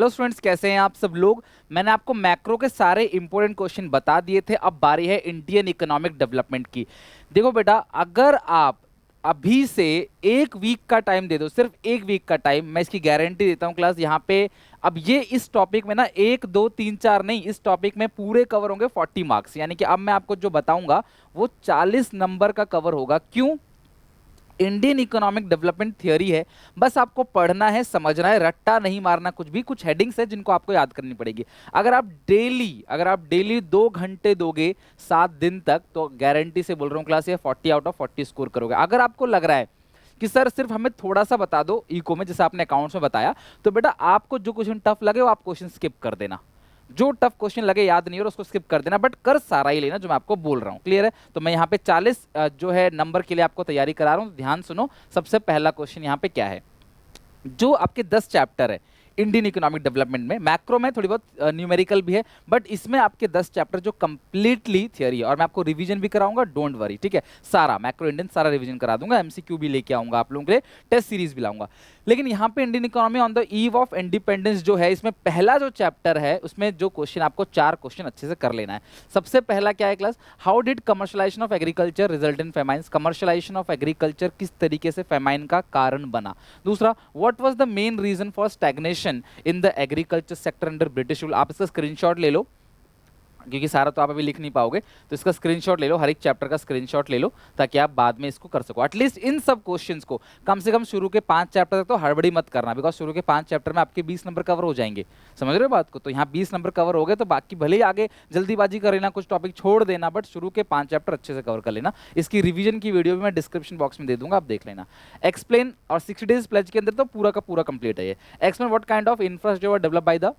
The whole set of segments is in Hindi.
हेलो स्टूडेंट्स, कैसे हैं आप सब लोग। मैंने आपको मैक्रो के सारे इंपॉर्टेंट क्वेश्चन बता दिए थे। अब बारी है इंडियन इकोनॉमिक डेवलपमेंट की। देखो बेटा, अगर आप अभी से एक वीक का टाइम दे दो, सिर्फ एक वीक का टाइम, मैं इसकी गारंटी देता हूँ क्लास यहाँ पे। अब ये इस टॉपिक में ना एक दो तीन चार नहीं, इस टॉपिक में पूरे कवर होंगे 40 मार्क्स। यानी कि अब मैं आपको जो बताऊंगा वो 40 नंबर का कवर होगा। क्यों? इंडियन इकोनॉमिक डेवलपमेंट थियरी है, बस आपको पढ़ना है, समझना है, रट्टा नहीं मारना कुछ भी। कुछ हेडिंग्स है जिनको आपको याद करनी पड़ेगी। अगर आप डेली 2 घंटे दोगे 7 दिन तक, तो गारंटी से बोल रहा हूँ क्लास ये 40 आउट ऑफ 40 स्कोर करोगे। अगर आपको लग रहा है कि सर सिर्फ हमें थोड़ा सा बता दो इको में, जैसे आपने अकाउंट्स में बताया, तो बेटा आपको जो क्वेश्चन टफ लगे वो आप क्वेश्चन स्किप कर देना। जो टफ क्वेश्चन लगे, याद नहीं हो रहा, उसको स्किप कर देना, बट कर सारा ही लेना जो मैं आपको बोल रहा हूँ। क्लियर है? तो मैं यहाँ पे 40 जो है नंबर के लिए आपको तैयारी करा रहा हूँ। ध्यान सुनो, सबसे पहला क्वेश्चन यहाँ पे क्या है। जो आपके 10 चैप्टर है इंडियन इकोनॉमिक डेवलपमेंट में, मैक्रो में थोड़ी बहुत न्यूमेरिकल भी है, बट इसमें आपके 10 चैप्टर जो कंप्लीटली थियरी है, और मैं आपको रिवीजन भी कराऊंगा, डोंट वरी, ठीक है। सारा मैक्रो इंडियन सारा रिवीजन करा दूंगा, एमसीक्यू भी लेके आऊंगा आप लोगों के लिए, टेस्ट सीरीज भी लाऊंगा। लेकिन यहाँ पे Indian economy on the eve of independence जो है, इसमें पहला जो चैप्टर है उसमें जो क्वेश्चन, आपको 4 क्वेश्चन अच्छे से कर लेना है। सबसे पहला क्या है class? How did commercialization of agriculture result in famines? Commercialization of agriculture किस तरीके से फेमाइन का कारण बना। दूसरा, what was the main reason for stagnation in the agriculture sector under British rule? आप इसका स्क्रीनशॉट ले लो, क्योंकि सारा तो आप अभी लिख नहीं पाओगे, तो इसका स्क्रीनशॉट ले लो, हर एक चैप्टर का स्क्रीनशॉट ले लो, ताकि आप बाद में इसको कर सको। एटलीस्ट इन सब क्वेश्चंस को कम से कम शुरू के 5 चैप्टर तक तो हड़बड़ी मत करना, बिकॉज शुरू के 5 चैप्टर में आपके 20 नंबर कवर हो जाएंगे। समझ रहे हो बात को? तो यहाँ 20 नंबर कवर हो गए, तो बाकी भले ही आगे जल्दीबाजी कर लेना, कुछ टॉपिक छोड़ देना, बट शुरू के 5 चैप्टर अच्छे से कवर कर लेना। इसकी रिवीजन की वीडियो भी मैं डिस्क्रिप्शन बॉक्स में दे दूंगा, आप देख लेना। एक्सप्लेन, और 60 डेज प्लेज के अंदर तो पूरा का पूरा कंप्लीट है ये। Explain what kind of infrastructure develop by the,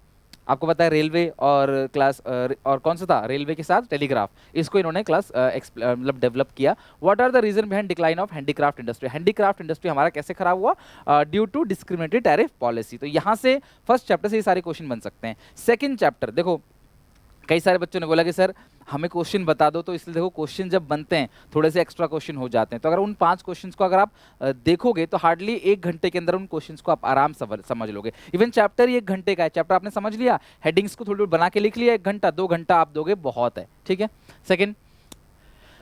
आपको पता है रेलवे और क्लास और कौन सा था, रेलवे के साथ टेलीग्राफ, इसको इन्होंने क्लास मतलब डेवलप किया। What are the reason behind decline of handicraft industry? Handicraft industry हमारा कैसे खराब हुआ? Due to discriminatory tariff policy. तो यहाँ से फर्स्ट चैप्टर से ये सारे क्वेश्चन बन सकते हैं। सेकंड चैप्टर देखो, कई सारे बच्चों ने बोला कि सर हमें क्वेश्चन बता दो, तो इसलिए देखो क्वेश्चन जब बनते हैं थोड़े से एक्स्ट्रा क्वेश्चन हो जाते हैं। तो अगर उन 5 क्वेश्चंस को अगर आप देखोगे तो हार्डली 1 घंटे के अंदर उन क्वेश्चंस को आप आराम से समझ लोगे। इवन चैप्टर ही 1 घंटे का है, चैप्टर आपने समझ लिया, हेडिंग्स को थोड़ी बना के लिख लिया, 1 घंटा 2 घंटा आप दोगे, बहुत है, ठीक है। Second,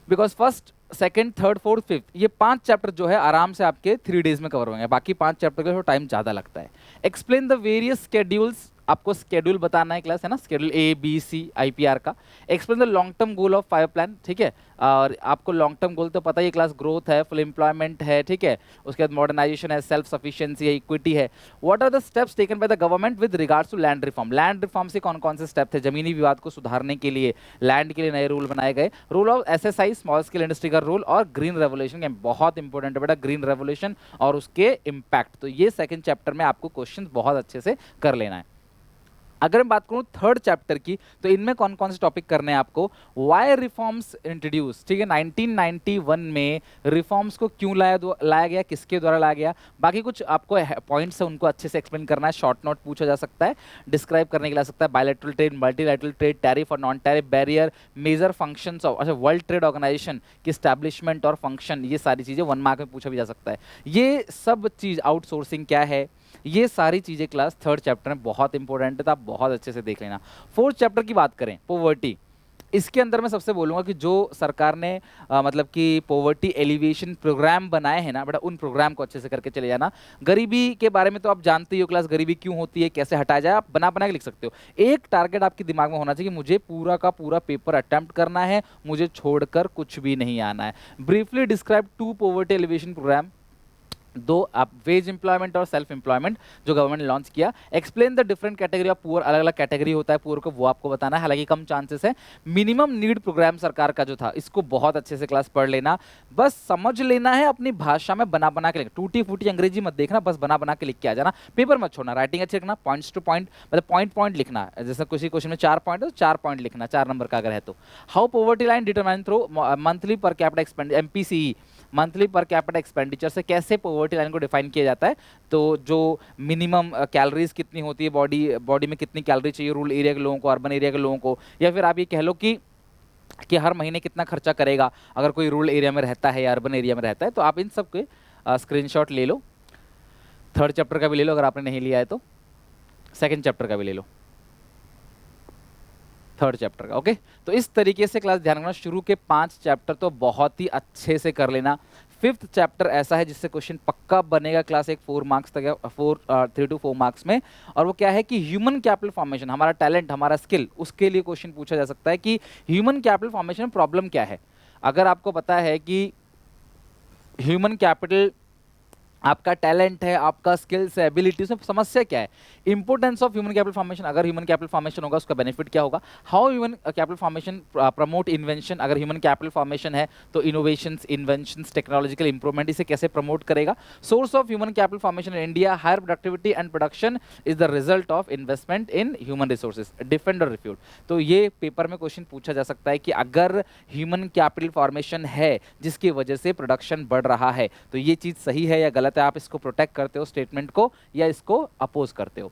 because first second third fourth fifth ये 5 चैप्टर जो है आराम से आपके 3 डेज में कवर होंगे, बाकी 5 चैप्टर के लिए टाइम ज़्यादा लगता है। एक्सप्लेन द वेरियस स्केड्यूल्स, आपको स्केड्यूल बताना है क्लास, है ना, schedule A B C IPR का। Explain the long term goal of 5 plan, ठीक है। और आपको लॉन्ग टर्म गोल तो पता ही क्लास, ग्रोथ है, फुल एम्प्लॉयमेंट है, ठीक है, उसके बाद मॉडर्नाइजेशन है, सेल्फ सफिशिएंसी है, इक्विटी है। What are the steps taken by the government with regards to land reform? Land reform से कौन कौन से स्टेप थे? जमीनी विवाद को सुधारने के लिए लैंड के लिए नए रूल बनाए गए, rule of SSI small scale industry का रूल, और ग्रीन रेवोल्यूशन के, बहुत इंपॉर्टेंट है बेटा ग्रीन रेवोल्यूशन और उसके इम्पैक्ट। तो ये सेकंड चैप्टर में आपको क्वेश्चन बहुत अच्छे से कर लेना है। अगर मैं बात करूं थर्ड चैप्टर की, तो इनमें कौन कौन से टॉपिक करने हैं आपको? वाई रिफॉर्म्स इंट्रोड्यूस, ठीक है, 1991 में रिफॉर्म्स को क्यों लाया गया, किसके द्वारा लाया गया, बाकी कुछ आपको पॉइंट्स है उनको अच्छे से एक्सप्लेन करना है। शॉर्ट नोट पूछा जा सकता है, डिस्क्राइब करने के लिए आ सकता है। Bilateral trade, multilateral trade, tariff और non tariff barrier, major functions of, अच्छा, वर्ल्ड ट्रेड ऑर्गेनाइजेशन की स्टैब्लिशमेंट और फंक्शन, ये सारी चीजें 1 मार्क में पूछा भी जा सकता है। ये सब चीज, आउटसोर्सिंग क्या है, ये सारी चीजें क्लास थर्ड चैप्टर में बहुत इंपॉर्टेंट है, तो आप बहुत अच्छे से देख लेना। फोर्थ चैप्टर की बात करें, पोवर्टी, इसके अंदर मैं सबसे बोलूंगा कि जो सरकार ने मतलब कि पोवर्टी एलिवेशन प्रोग्राम बनाए हैं ना बेटा, उन प्रोग्राम को अच्छे से करके चले जाना। गरीबी के बारे में तो आप जानते ही हो क्लास, गरीबी क्यों होती है, कैसे हटाया जाए, आप बना बना के लिख सकते हो। एक टारगेट आपके दिमाग में होना चाहिए कि मुझे पूरा का पूरा पेपर अटेम्प्ट करना है, मुझे छोड़कर कुछ भी नहीं आना है। Briefly describe 2 poverty alleviation programme, 2 आप वेज एम्प्लॉयमेंट और सेल्फ एम्प्लॉयमेंट जो गवर्नमेंट ने लॉन्च किया। Explain the different category of poor, अलग अलग कैटेगरी होता है पुअर को, वो आपको बताना है, हालांकि कम चांसेस है। मिनिमम नीड प्रोग्राम सरकार का जो था, इसको बहुत अच्छे से क्लास पढ़ लेना, बस समझ लेना है, अपनी भाषा में बना बना के लिखना, टूटी फूटी अंग्रेजी मत देखना, बस बना बना के लिख के आ जाना, पेपर मत छोड़ना, राइटिंग अच्छी लिखना, पॉइंट्स टू पॉइंट, मतलब पॉइंट पॉइंट लिखना, जैसे किसी क्वेश्चन में 4 पॉइंट है तो 4 पॉइंट लिखना, 4 नंबर का अगर है तो। How poverty line determine through monthly per capita expenditure, MPCE, monthly per capita expenditure से कैसे पोवर्टी लाइन को डिफाइन किया जाता है। तो जो मिनिमम कैलोरीज कितनी होती है, बॉडी में कितनी कैलोरी चाहिए रूरल एरिया के लोगों को, अर्बन एरिया के लोगों को, या फिर आप ये कह लो कि हर महीने कितना खर्चा करेगा अगर कोई रूरल एरिया में रहता है या अर्बन एरिया में रहता है। तो आप इन सब के स्क्रीनशॉट ले लो, थर्ड चैप्टर का भी ले लो अगर आपने नहीं लिया है तो। सेकंड चैप्टर का भी ले लो, थर्ड चैप्टर का। ओके, तो इस तरीके से क्लास ध्यान रखना, शुरू के 5 चैप्टर तो बहुत ही अच्छे से कर लेना। फिफ्थ चैप्टर ऐसा है जिससे क्वेश्चन पक्का बनेगा क्लास एक 4 मार्क्स तक, 3 to 4 मार्क्स में। और वो क्या है कि ह्यूमन कैपिटल फॉर्मेशन, हमारा टैलेंट, हमारा स्किल, उसके लिए क्वेश्चन पूछा जा सकता है कि ह्यूमन कैपिटल फॉर्मेशन में प्रॉब्लम क्या है। अगर आपको पता है कि ह्यूमन कैपिटल आपका टैलेंट है, आपका स्किल्स है, एबिलिटीज में समस्या क्या है, importance of human capital formation, अगर ह्यूमन कैपिटल फॉर्मेशन होगा उसका बेनिफिट क्या होगा, how human capital formation promote invention, अगर ह्यूमन कैपिटल फॉर्मेशन है तो इनोवेशंस, इन्वेंशंस, टेक्नोलॉजिकल इंप्रूवमेंट इसे कैसे प्रमोट करेगा, source of human capital formation in India, higher productivity and production is the result of investment in human resources, defend और रिफ्यूट। तो ये पेपर में क्वेश्चन पूछा जा सकता है कि अगर ह्यूमन कैपिटल फॉर्मेशन है जिसकी वजह से प्रोडक्शन बढ़ रहा है तो ये चीज सही है या गलत है, आप इसको प्रोटेक्ट करते हो स्टेटमेंट को या इसको अपोज करते हो।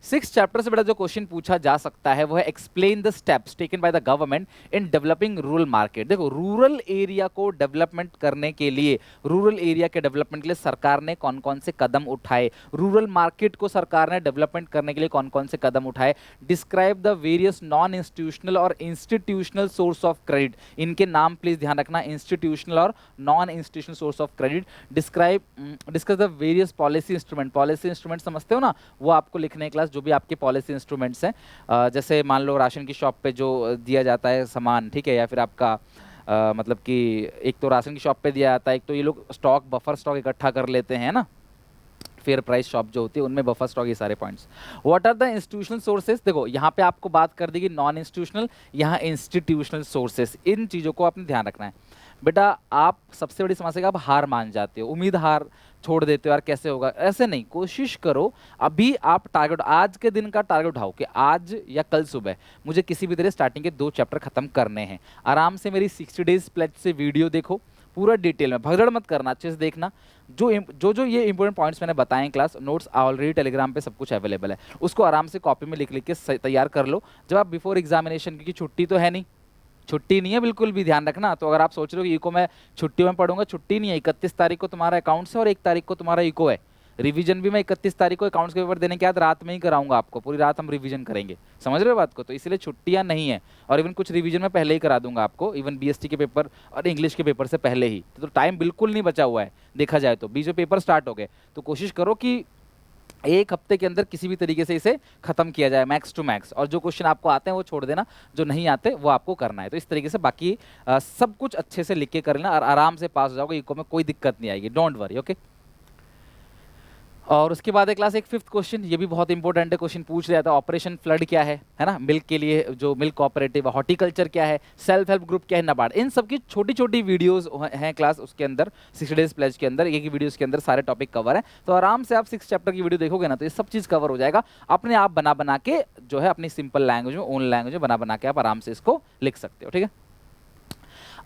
6th चैप्टर से बड़ा जो क्वेश्चन पूछा जा सकता है वो है explain the steps taken by the government in developing rural market. देखो, रूरल एरिया को डेवलपमेंट करने के लिए, रूरल एरिया के डेवलपमेंट के लिए सरकार ने कौन कौन से कदम उठाए, रूरल मार्केट को सरकार ने डेवलपमेंट करने के लिए कौन कौन से कदम उठाए, describe the various non institutional और इंस्टीट्यूशनल सोर्स ऑफ क्रेडिट, इनके नाम प्लीज ध्यान रखना, इंस्टीट्यूशनल और non institutional source of credit, discuss the various policy instrument, policy instrument समझते हो ना, वो आपको लिखने क्लास जो भी आपके पॉलिसी इंस्ट्रूमेंट्स हैं, जैसे मान लो राशन की शॉप पे जो दिया जाता है सामान, ठीक है, या फिर आपका मतलब कि एक तो राशन की शॉप पे दिया जाता है, एक तो ये लोग स्टॉक, बफर स्टॉक इकट्ठा कर लेते हैं ना, फेयर प्राइस शॉप जो होती है उनमें बफर स्टॉक, ये सारे points. What are the institutional sources, देखो यहाँ पे आपको बात कर दी कि नॉन इंस्टीट्यूशनल, यहाँ इंस्टीट्यूशनल सोर्सेज, इन चीज़ों को आपने ध्यान रखना है। बेटा आप सबसे बड़ी समस्या आप हार मान जाते हो, उम्मीद हार छोड़ देते हो, यार कैसे होगा, ऐसे नहीं, कोशिश करो अभी आप टारगेट, आज के दिन का टारगेट उठाओ कि आज या कल सुबह मुझे किसी भी तरह स्टार्टिंग के 2 चैप्टर खत्म करने हैं। आराम से मेरी 60 डेज प्लेज से वीडियो देखो पूरा डिटेल में, भगदड़ मत करना, अच्छे से देखना, जो ये इंपॉर्टेंट पॉइंट्स मैंने बताए हैं, क्लास नोट्स ऑलरेडी टेलीग्राम पे सब कुछ अवेलेबल है, उसको आराम से कॉपी में लिख लिख के तैयार कर लो जब आप बिफोर एग्जामिनेशन, क्योंकि छुट्टी तो है नहीं, छुट्टी नहीं है, बिल्कुल भी ध्यान रखना। तो अगर आप सोच रहे हो कि इको मैं छुट्टियों में पढ़ूंगा, छुट्टी नहीं है, 31 तारीख को तुम्हारा अकाउंट्स है और 1 तारीख को तुम्हारा इको है। रिवीजन भी मैं 31 तारीख को अकाउंट्स के पेपर देने के बाद रात में ही कराऊंगा, आपको पूरी रात हम रिवीजन करेंगे, समझ रहे हो बात को, तो इसलिए छुट्टियां नहीं है, और इवन कुछ रिवीजन में पहले ही करा दूंगा आपको, इवन बीएसटी के पेपर और इंग्लिश के पेपर से पहले ही, तो टाइम बिल्कुल नहीं बचा हुआ है देखा जाए तो, बीच में पेपर स्टार्ट हो गए, तो कोशिश करो कि 1 हफ्ते के अंदर किसी भी तरीके से इसे खत्म किया जाए मैक्स टू मैक्स, और जो क्वेश्चन आपको आते हैं वो छोड़ देना, जो नहीं आते वो आपको करना है। तो इस तरीके से बाकी सब कुछ अच्छे से लिख के कर लेना और आराम से पास हो जाओगे, इको में कोई दिक्कत नहीं आएगी, डोंट वरी। ओके, और उसके बाद क्लास एक 5th क्वेश्चन, ये भी बहुत इंपॉर्टेंट है, क्वेश्चन पूछ रहा था, ऑपरेशन फ्लड क्या है ना, मिल्क के लिए जो मिल्क कोऑपरेटिव, हॉर्टिकल्चर क्या है, सेल्फ हेल्प ग्रुप क्या है, नाबार्ड, इन सब की छोटी छोटी वीडियोस हैं क्लास उसके अंदर, 60 डेज प्लेज के अंदर, एक ही वीडियोस के अंदर सारे टॉपिक कवर है, तो आराम से आप 6 चैप्टर की वीडियो देखोगे ना तो ये सब चीज़ कवर हो जाएगा, अपने आप बना बना के जो है अपनी सिंपल लैंग्वेज में, ओन लैंग्वेज में बना बना के आप आराम से इसको लिख सकते हो, ठीक है।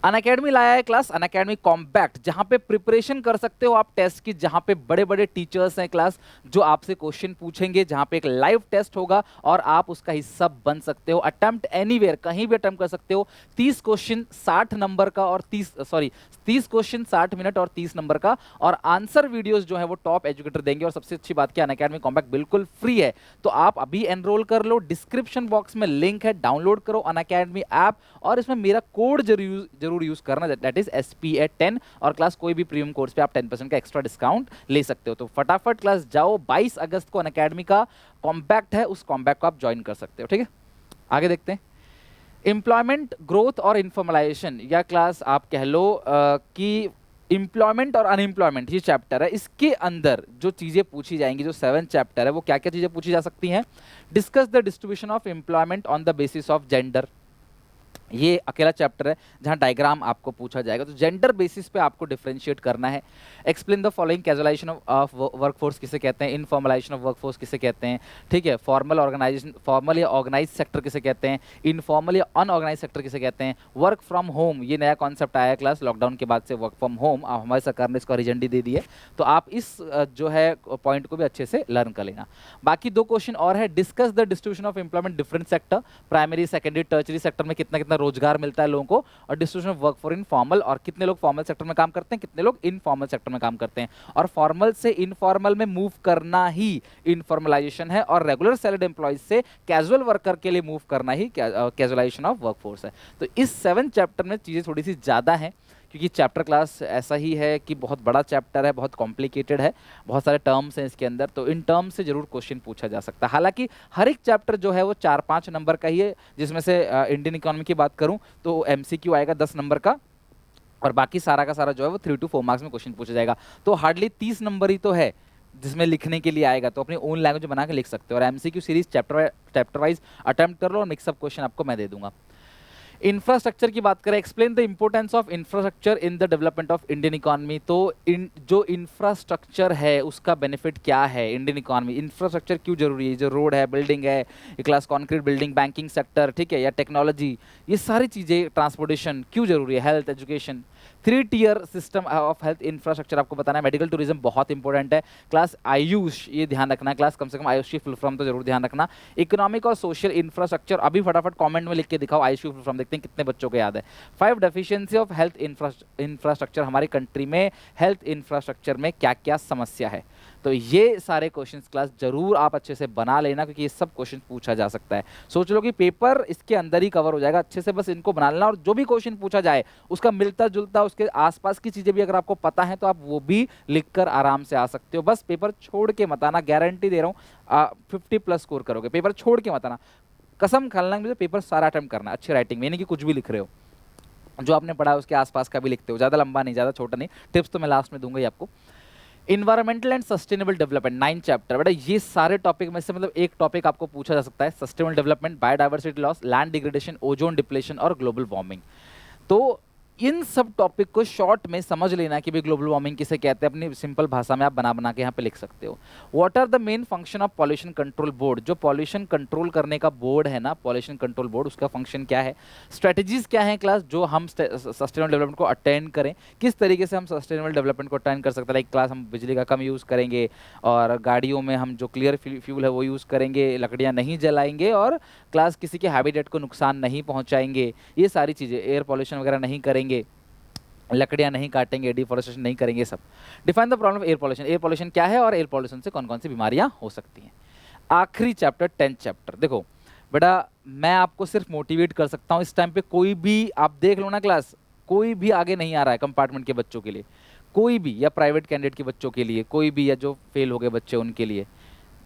अनअकैडमी लाया है क्लास, अनअकैडमी कॉम्पैक्ट, जहां पे प्रिपरेशन कर सकते हो आप टेस्ट की, जहां पे बड़े बड़े टीचर्स हैं क्लास जो आपसे क्वेश्चन पूछेंगे, जहां पे एक लाइव टेस्ट होगा और आप उसका हिस्सा बन सकते हो, अटेम्प्ट एनीवेयर, कहीं भी अटेम्प्ट कर सकते हो, 30 क्वेश्चन 60 नंबर का और 30 क्वेश्चन 60 मिनट और 30 नंबर का, और आंसर वीडियोस जो है वो टॉप एजुकेटर देंगे, और सबसे अच्छी बात क्या, अनअकैडमी कॉम्पैक्ट बिल्कुल फ्री है, तो आप अभी एनरोल कर लो, डिस्क्रिप्शन बॉक्स में लिंक है, डाउनलोड करो अनअकैडमी ऐप, और इसमें मेरा कोड जरूर यूज करना, दैट इज SPA10, और क्लास कोई भी प्रीमियम कोर्स पे आप 10% का एक्स्ट्रा डिस्काउंट ले सकते हो। तो फटाफट क्लास जाओ, 22 अगस्त को अनअकैडमी का कॉम्पैक्ट है, उस कॉम्पैक्ट को आप ज्वाइन कर सकते हो, ठीक है। आगे देखते हैं, एम्प्लॉयमेंट ग्रोथ और इन्फॉर्मलाइजेशन, या क्लास आप कह लो कि एम्प्लॉयमेंट और अनएम्प्लॉयमेंट ये चैप्टर है, इसके अंदर जो चीजें पूछी जाएंगी, जो 7th चैप्टर है, वो क्या क्या चीजें पूछी जा सकती हैं, discuss the distribution of employment on the basis of gender, ये अकेला चैप्टर है जहां डायग्राम आपको पूछा जाएगा, तो जेंडर बेसिस पे आपको डिफरेंशिएट करना है। Explain the following, casualisation of workforce किसे कहते हैं, इनफॉर्मलाइजेशन ऑफ वर्कफोर्स किसे कहते हैं, ठीक है, फॉर्मल ऑर्गेनाइजेशन, फॉर्मल या ऑर्गेनाइज सेक्टर किसे कहते हैं, इनफॉर्मल या अनऑर्गेनाइज सेक्टर किसे कहते हैं, वर्क फ्रॉम होम, ये नया कॉन्सेप्ट आया क्लास लॉकडाउन के बाद से, वर्क फ्रॉम होम हमारी सरकार ने इसको हरी झंडी दे दी है, तो आप इस जो है पॉइंट को भी अच्छे से लर्न कर लेना। बाकी 2 क्वेश्चन और है, discuss the distribution of employment different sector, primary, secondary, tertiary sector में कितना कितना रोजगार मिलता है लोगों को, और distribution of work for informal, और कितने लोग फॉर्मल सेक्टर में काम करते हैं, कितने लोग इनफॉर्मल सेक्टर में काम करते हैं, और फॉर्मल से इनफॉर्मल में मूव करना ही इनफॉर्मलाइजेशन है, और रेगुलर सैलरीड एम्प्लॉइज से कैजुअल वर्कर के लिए मूव करना ही कैजुअलाइजेशन ऑफ वर्कफोर्स है। तो इस 7 चैप्टर में चीज़ें थोड़ी सी ज़्यादा हैं, क्योंकि चैप्टर क्लास ऐसा ही है कि बहुत बड़ा चैप्टर है, बहुत कॉम्प्लिकेटेड है, बहुत सारे टर्म्स हैं इसके अंदर, तो इन टर्म्स से जरूर क्वेश्चन पूछा जा सकता है। हालांकि हर एक चैप्टर जो है वो 4-5 नंबर का ही है, जिसमें से इंडियन इकोनॉमी की बात करूं तो एमसीक्यू आएगा 10 नंबर का, और बाकी सारा का सारा जो है वो 3 to 4 मार्क्स में क्वेश्चन पूछा जाएगा। तो हार्डली 30 नंबर ही तो है जिसमें लिखने के लिए आएगा, तो अपनी ओन लैंग्वेज बना के लिख सकते हो। और MCQ series chapter wise attempt कर लो, और मिक्सअप क्वेश्चन आपको मैं दे दूंगा। इंफ्रास्ट्रक्चर की बात करें, explain the importance of infrastructure in the development of Indian economy. तो जो इंफ्रास्ट्रक्चर है उसका बेनिफिट क्या है इंडियन इकोनॉमी, इंफ्रास्ट्रक्चर क्यों जरूरी है, जो रोड है, बिल्डिंग है, class concrete building, banking sector, ठीक है, या टेक्नोलॉजी, ये सारी चीज़ें, ट्रांसपोर्टेशन क्यों जरूरी है, health, education, 3 tier system of health infrastructure आपको बताना है। मेडिकल टूरिज्म बहुत इंपॉर्टेंट है। क्लास आयुष, ये ध्यान रखना है, क्लास कम से कम आयुष की फुल फॉर्म तो जरूर ध्यान रखना। इकोनॉमिक और सोशल इंफ्रास्ट्रक्चर, अभी फटाफट कमेंट में लिख के दिखाओ आयुष की फुल फॉर्म, देखते हैं कितने बच्चों को याद है। 5 डेफिशिएंसी ऑफ हेल्थ इंफ्रास्ट्रक्चर, हमारी कंट्री में हेल्थ इंफ्रास्ट्रक्चर में क्या क्या समस्या है। तो ये सारे क्वेश्चंस क्लास जरूर आप अच्छे से बना लेना, क्योंकि ये सब क्वेश्चन पूछा जा सकता है। सोच लो कि पेपर इसके अंदर ही कवर हो जाएगा, अच्छे से बस इनको बना लेना, और जो भी क्वेश्चन पूछा जाए उसका मिलता जुलता, उसके आसपास की चीजें भी अगर आपको पता है तो आप वो भी लिखकर आराम से आ सकते हो। बस पेपर छोड़ के मत आना, गारंटी दे रहा हूँ 50+ स्कोर करोगे। पेपर छोड़ के मत आना, कसम खाना, मुझे पेपर सारा अटेम्प्ट करना अच्छी राइटिंग में, यानी कि कुछ भी लिख रहे हो, जो आपने पढ़ा है उसके आसपास का भी लिखते हो, ज़्यादा लंबा नहीं, ज़्यादा छोटा नहीं। टिप्स तो मैं लास्ट में दूंगा ही आपको। Environmental and sustainable development 9 chapter, बेटा ये सारे टॉपिक में से मतलब एक टॉपिक आपको पूछा जा सकता है, sustainable development, biodiversity loss, land degradation, ozone depletion और ग्लोबल वार्मिंग। तो इन सब टॉपिक को शॉर्ट में समझ लेना कि भाई ग्लोबल वार्मिंग किसे कहते हैं, अपनी सिंपल भाषा में आप बना बना के यहाँ पे लिख सकते हो। What are the main function of pollution control board, जो पॉल्यूशन कंट्रोल करने का बोर्ड है ना, पॉल्यूशन कंट्रोल बोर्ड, उसका फंक्शन क्या है। स्ट्रेटजीज क्या है क्लास जो हम सस्टेनेबल डेवलपमेंट को अटेंड करें, किस तरीके से हम सस्टेनेबल डेवलपमेंट को अटेंड कर सकते हैं। लाइक क्लास हम बिजली का कम यूज़ करेंगे, और गाड़ियों में हम जो क्लियर फ्यूल है वो यूज़ करेंगे, लकड़ियाँ नहीं जलाएंगे, और क्लास किसी के हैबिटेट को नुकसान नहीं पहुँचाएंगे, ये सारी चीज़ें, एयर पॉल्यूशन वगैरह नहीं करेंगे, लकड़ियां नहीं काटेंगे, डिफॉरेस्टेशन नहीं करेंगे, सब। Define the problem of air pollution, air pollution क्या है और एयर पॉल्यूशन से कौन कौन सी बीमारियां हो सकती हैं। आखिरी चैप्टर 10th चैप्टर, देखो बेटा मैं आपको सिर्फ मोटिवेट कर सकता हूं इस टाइम पे, कोई भी आप देख लो ना क्लास, कोई भी आगे नहीं आ रहा है कंपार्टमेंट के बच्चों के लिए, कोई भी, या प्राइवेट कैंडिडेट के बच्चों के लिए कोई भी, या जो फेल हो गए बच्चे उनके लिए,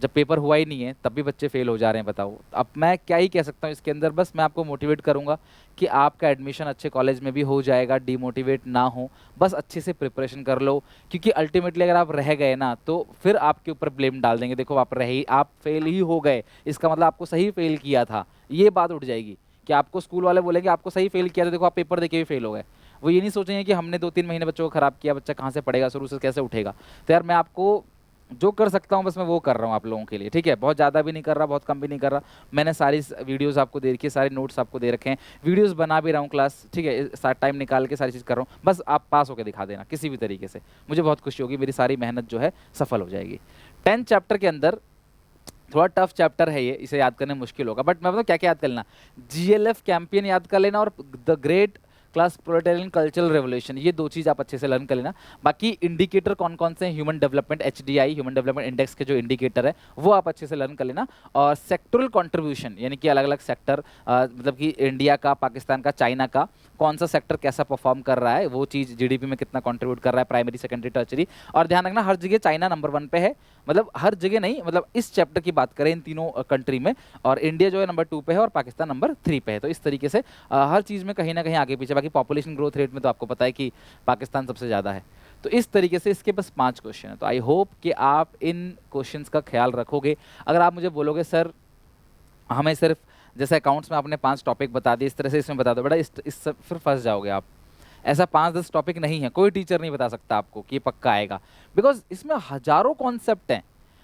जब पेपर हुआ ही नहीं है तब भी बच्चे फेल हो जा रहे हैं, बताओ अब मैं क्या ही कह सकता हूँ इसके अंदर। बस मैं आपको मोटिवेट करूंगा कि आपका एडमिशन अच्छे कॉलेज में भी हो जाएगा, डीमोटिवेट ना हो, बस अच्छे से प्रिपरेशन कर लो, क्योंकि अल्टीमेटली अगर आप रह गए ना तो फिर आपके ऊपर ब्लेम डाल देंगे, देखो आप फेल ही हो गए, इसका मतलब आपको सही फेल किया था, ये बात उठ जाएगी कि आपको स्कूल वाले बोलेंगे आपको सही फेल किया था, देखो आप पेपर देके भी फेल हो गए। वो ये नहीं सोचेंगे कि हमने 2-3 महीने बच्चों को खराब किया, बच्चा कहाँ से पढ़ेगा, शुरू से कैसे उठेगा। तो यार मैं आपको जो कर सकता हूँ बस मैं वो कर रहा हूँ आप लोगों के लिए, ठीक है, बहुत ज़्यादा भी नहीं कर रहा, बहुत कम भी नहीं कर रहा। मैंने सारी वीडियोस आपको दे रखी है, सारे नोट्स आपको दे रखे हैं, वीडियोस बना भी रहा हूँ क्लास, ठीक है, टाइम निकाल के सारी चीज़ कर रहा हूँ, बस आप पास होकर दिखा देना किसी भी तरीके से, मुझे बहुत खुशी होगी, मेरी सारी मेहनत जो है सफल हो जाएगी। 10th चैप्टर के अंदर थोड़ा टफ चैप्टर है ये, इसे याद करने मुश्किल होगा, बट मैं बताऊँ क्या क्या याद कर लेना, GLF कैंपियन याद कर लेना, और the great class proletarian cultural revolution, ये 2 चीज़ आप अच्छे से लर्न कर लेना। बाकी इंडिकेटर कौन कौन से हैं, human development HDI, human development index के जो इंडिकेटर है वो आप अच्छे से लर्न कर लेना। और सेक्टरल कंट्रीब्यूशन, यानी कि अलग अलग सेक्टर, मतलब कि इंडिया का, पाकिस्तान का, चाइना का, कौन सा सेक्टर कैसा परफॉर्म कर रहा है, वो चीज़ GDP में कितना कंट्रीब्यूट कर रहा है, प्राइमरी, सेकेंडरी, टर्चरी। और ध्यान रखना हर जगह चाइना नंबर 1 पे है, मतलब हर जगह नहीं, मतलब इस चैप्टर की बात करें इन तीनों कंट्री में, और इंडिया जो है नंबर 2 पे है और पाकिस्तान नंबर 3 पे है। तो इस तरीके से हर चीज़ में कहीं ना कहीं आगे पीछे, बाकी पॉपुलेशन ग्रोथ रेट में तो आपको पता है कि पाकिस्तान सबसे ज़्यादा है। तो इस तरीके से इसके बस 5 क्वेश्चन है, तो आई होप कि आप इन क्वेश्चंस का ख्याल रखोगे। अगर आप मुझे बोलोगे सर हमें सिर्फ जैसे अकाउंट्स में आपने 5 टॉपिक बता दिए, इस तरह से इसमें बता दो, बेटा इस फिर फंस जाओगे आप। ऐसा 5-10 टॉपिक नहीं है, कोई टीचर नहीं बता सकता आपको कि ये पक्का आएगा, बिकॉज इसमें हजारों कॉन्सेप्ट हैं।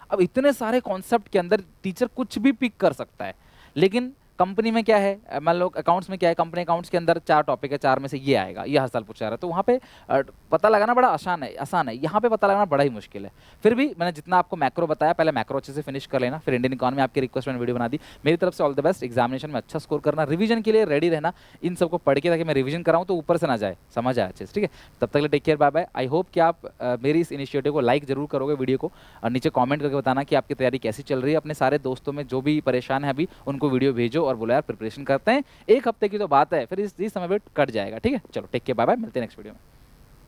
अब इतने सारे कॉन्सेप्ट के अंदर टीचर कुछ भी पिक कर सकता है, लेकिन कंपनी में क्या है, मान लो अकाउंट्स में क्या है, कंपनी अकाउंट्स के अंदर 4 टॉपिक है, 4 में से ये आएगा, ये हर साल पूछा जा रहा है, तो वहाँ पे पता लगाना बड़ा आसान है, यहाँ पे पता लगाना बड़ा ही मुश्किल है। फिर भी मैंने जितना आपको मैक्रो बताया, पहले मैक्रो अच्छे से फिनिश कर लेना, फिर इंडियन इकोनॉमी आपकी रिक्वेस्ट में वीडियो बना दी। मेरी तरफ से ऑल द बेस्ट, एग्जामिनेशन में अच्छा स्कोर करना, रिवीजन के लिए रेडी रहना, इन सबको पढ़ के, ताकि मैं रिवीजन कराऊँ तो ऊपर से ना जाए, समझ आए अच्छे से, ठीक है। तब तक ले take care, bye bye. I hope कि आप मेरी इस इनिशिएटिव को लाइक जरूर करोगे वीडियो को, और नीचे कमेंट करके बताना कि आपकी तैयारी कैसी चल रही है। अपने सारे दोस्तों में जो भी परेशान है अभी, उनको वीडियो भेजो और बोलो यार प्रिपरेशन करते हैं, 1 हफ्ते की तो बात है, फिर इस समय पे कट जाएगा, ठीक है। चलो टेक केयर, बाय बाय, मिलते हैं नेक्स्ट वीडियो में।